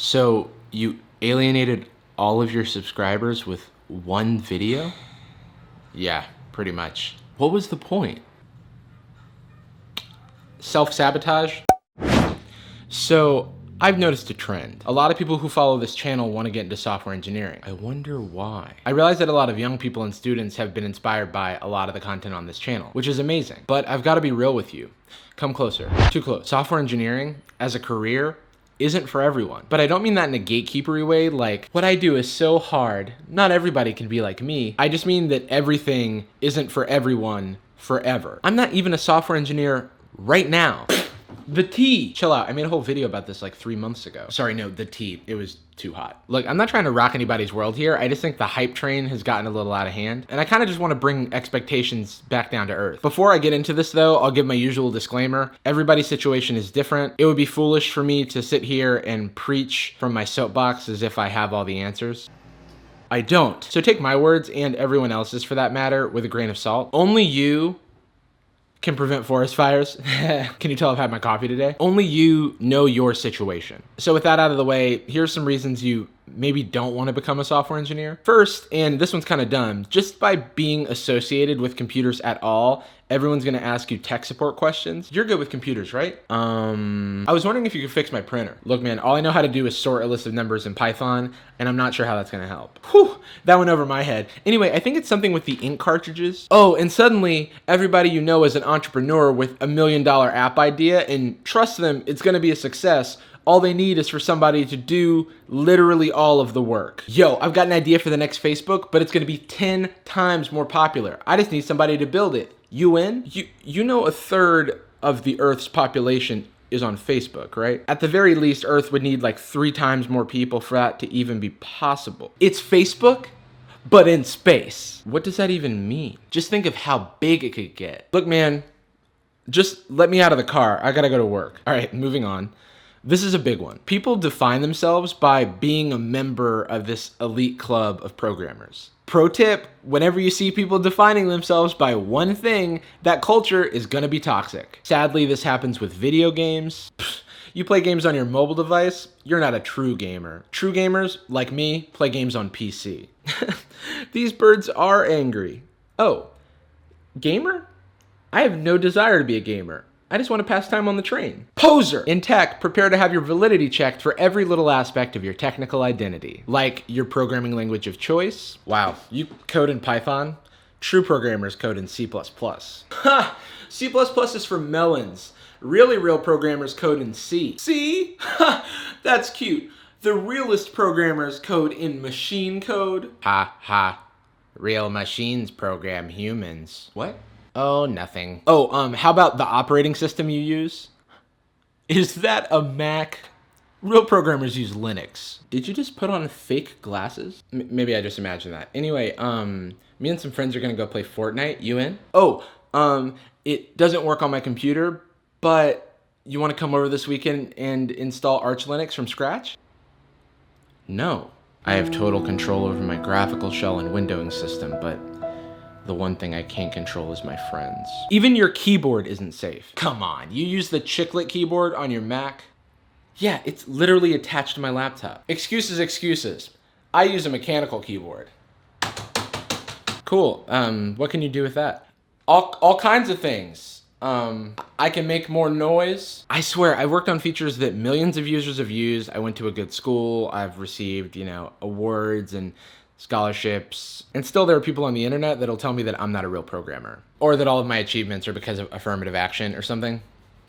So you alienated all of your subscribers with one video? Yeah, pretty much. What was the point? Self-sabotage? So I've noticed a trend. A lot of people who follow this channel want to get into software engineering. I wonder why. I realize that a lot of young people and students have been inspired by a lot of the content on this channel, which is amazing. But I've got to be real with you. Come closer. Too close. Software engineering as a career isn't for everyone. But I don't mean that in a gatekeepery way, like, what I do is so hard, not everybody can be like me. I just mean that everything isn't for everyone forever. I'm not even a software engineer right now. The tea. Chill out. I made a whole video about this like 3 months ago. Sorry, no, the tea. It was too hot. Look, I'm not trying to rock anybody's world here. I just think the hype train has gotten a little out of hand. And I kind of just want to bring expectations back down to earth. Before I get into this though, I'll give my usual disclaimer. Everybody's situation is different. It would be foolish for me to sit here and preach from my soapbox as if I have all the answers. I don't. So take my words and everyone else's for that matter with a grain of salt. Only you can prevent forest fires. Can you tell I've had my coffee today? Only you know your situation. So with that out of the way, here's some reasons you maybe don't want to become a software engineer. First, and this one's kind of dumb, just by being associated with computers at all, everyone's gonna ask you tech support questions. You're good with computers, right? I was wondering if you could fix my printer. Look, man, all I know how to do is sort a list of numbers in Python, and I'm not sure how that's gonna help. Whew, that went over my head. Anyway, I think it's something with the ink cartridges. Oh, and suddenly, everybody you know is an entrepreneur with $1 million app idea, and trust them, it's gonna be a success. All they need is for somebody to do literally all of the work. Yo, I've got an idea for the next Facebook, but it's gonna be 10 times more popular. I just need somebody to build it. You in? You know 1/3 of the Earth's population is on Facebook, right? At the very least, Earth would need like 3 times more people for that to even be possible. It's Facebook, but in space. What does that even mean? Just think of how big it could get. Look, man, just let me out of the car. I gotta go to work. All right, moving on. This is a big one. People define themselves by being a member of this elite club of programmers. Pro tip, whenever you see people defining themselves by one thing, that culture is gonna be toxic. Sadly, this happens with video games. You play games on your mobile device, you're not a true gamer. True gamers, like me, play games on PC. These birds are angry. Oh, gamer? I have no desire to be a gamer. I just want to pass time on the train. Poser! In tech, prepare to have your validity checked for every little aspect of your technical identity. Like your programming language of choice. Wow, you code in Python? True programmers code in C++. Ha! C++ is for melons. Really real programmers code in C. C? Ha! That's cute. The realist programmers code in machine code. Ha ha. Real machines program humans. What? Oh, nothing. Oh, how about the operating system you use? Is that a Mac? Real programmers use Linux. Did you just put on fake glasses? Maybe I just imagined that. Anyway, me and some friends are gonna go play Fortnite. You in? Oh, it doesn't work on my computer, but you wanna come over this weekend and install Arch Linux from scratch? No. I have total control over my graphical shell and windowing system, but the one thing I can't control is my friends. Even your keyboard isn't safe. Come on, you use the chiclet keyboard on your Mac? Yeah, it's literally attached to my laptop. Excuses, excuses. I use a mechanical keyboard. Cool, what can you do with that? All kinds of things. I can make more noise. I swear, I worked on features that millions of users have used. I went to a good school. I've received, awards and scholarships, and still there are people on the internet that'll tell me that I'm not a real programmer, or that all of my achievements are because of affirmative action or something.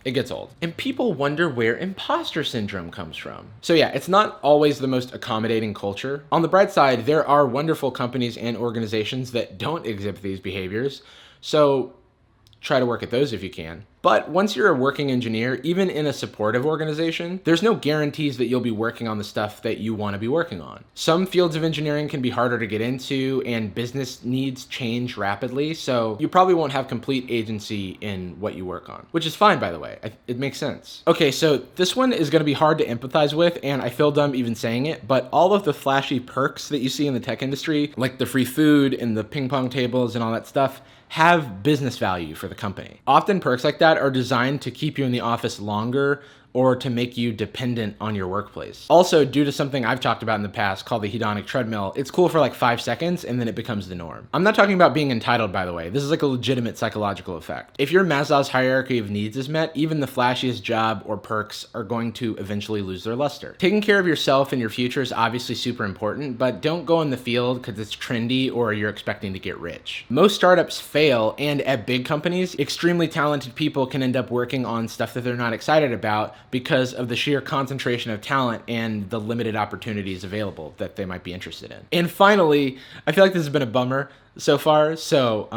It gets old. And people wonder where imposter syndrome comes from. So yeah, it's not always the most accommodating culture. On the bright side, there are wonderful companies and organizations that don't exhibit these behaviors, so try to work at those if you can. But once you're a working engineer, even in a supportive organization, there's no guarantees that you'll be working on the stuff that you want to be working on. Some fields of engineering can be harder to get into, and business needs change rapidly, so you probably won't have complete agency in what you work on, which is fine, by the way. It makes sense. Okay, so this one is going to be hard to empathize with, and I feel dumb even saying it, but all of the flashy perks that you see in the tech industry, like the free food and the ping pong tables and all that stuff, have business value for the company. Often perks like that are designed to keep you in the office longer or to make you dependent on your workplace. Also, due to something I've talked about in the past called the hedonic treadmill, it's cool for like 5 seconds and then it becomes the norm. I'm not talking about being entitled, by the way. This is like a legitimate psychological effect. If your Maslow's hierarchy of needs is met, even the flashiest job or perks are going to eventually lose their luster. Taking care of yourself and your future is obviously super important, but don't go in the field because it's trendy or you're expecting to get rich. Most startups fail, and at big companies, extremely talented people can end up working on stuff that they're not excited about because of the sheer concentration of talent and the limited opportunities available that they might be interested in. And finally, I feel like this has been a bummer so far, so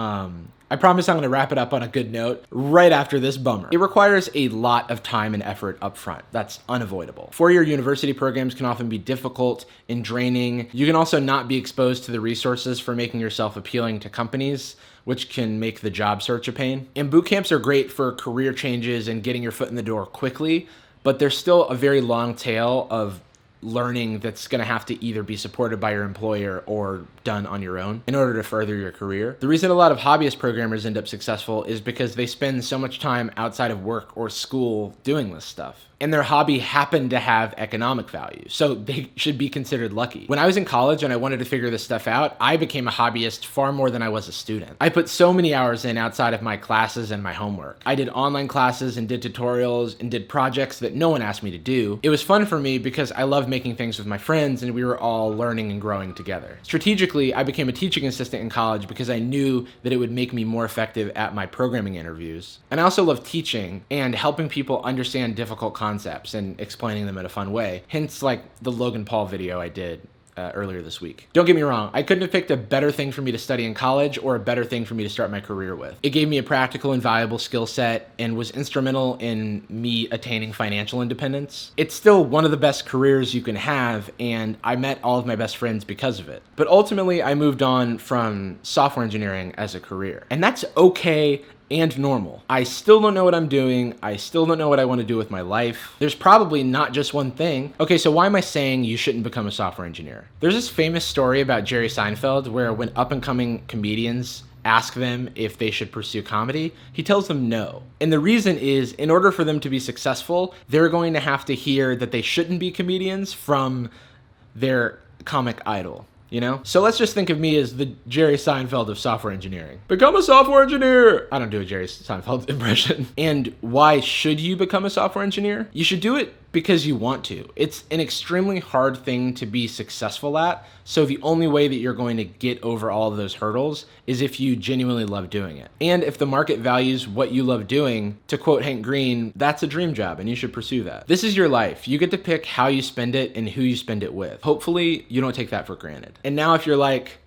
I promise I'm going to wrap it up on a good note right after this bummer. It requires a lot of time and effort up front. That's unavoidable. Four-year university programs can often be difficult and draining. You can also not be exposed to the resources for making yourself appealing to companies, which can make the job search a pain. And boot camps are great for career changes and getting your foot in the door quickly, but there's still a very long tail of learning that's going to have to either be supported by your employer or done on your own in order to further your career. The reason a lot of hobbyist programmers end up successful is because they spend so much time outside of work or school doing this stuff. And their hobby happened to have economic value, so they should be considered lucky. When I was in college and I wanted to figure this stuff out, I became a hobbyist far more than I was a student. I put so many hours in outside of my classes and my homework. I did online classes and did tutorials and did projects that no one asked me to do. It was fun for me because I loved making things with my friends and we were all learning and growing together. Strategically, I became a teaching assistant in college because I knew that it would make me more effective at my programming interviews. And I also love teaching and helping people understand difficult concepts and explaining them in a fun way. Hence, like the Logan Paul video I did earlier this week. Don't get me wrong, I couldn't have picked a better thing for me to study in college or a better thing for me to start my career with. It gave me a practical and valuable skill set and was instrumental in me attaining financial independence. It's still one of the best careers you can have, and I met all of my best friends because of it. But ultimately, I moved on from software engineering as a career, and that's okay and normal. I still don't know what I'm doing. I still don't know what I want to do with my life. There's probably not just one thing. Okay, so why am I saying you shouldn't become a software engineer? There's this famous story about Jerry Seinfeld where when up-and-coming comedians ask them if they should pursue comedy, he tells them no. And the reason is, in order for them to be successful, they're going to have to hear that they shouldn't be comedians from their comic idol. You know? So let's just think of me as the Jerry Seinfeld of software engineering. Become a software engineer! I don't do a Jerry Seinfeld impression. And why should you become a software engineer? You should do it because you want to. It's an extremely hard thing to be successful at, so the only way that you're going to get over all of those hurdles is if you genuinely love doing it. And if the market values what you love doing, to quote Hank Green, that's a dream job and you should pursue that. This is your life. You get to pick how you spend it and who you spend it with. Hopefully, you don't take that for granted. And now if you're like,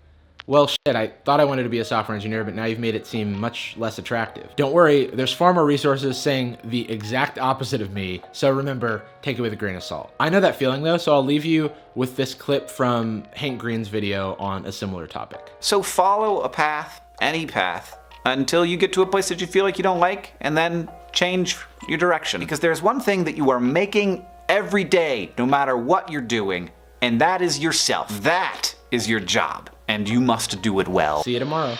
well, shit, I thought I wanted to be a software engineer, but now you've made it seem much less attractive. Don't worry, there's far more resources saying the exact opposite of me, so remember, take it with a grain of salt. I know that feeling though, so I'll leave you with this clip from Hank Green's video on a similar topic. So follow a path, any path, until you get to a place that you feel like you don't like, and then change your direction. Because there's one thing that you are making every day, no matter what you're doing, and that is yourself. That is your job, and you must do it well. See you tomorrow.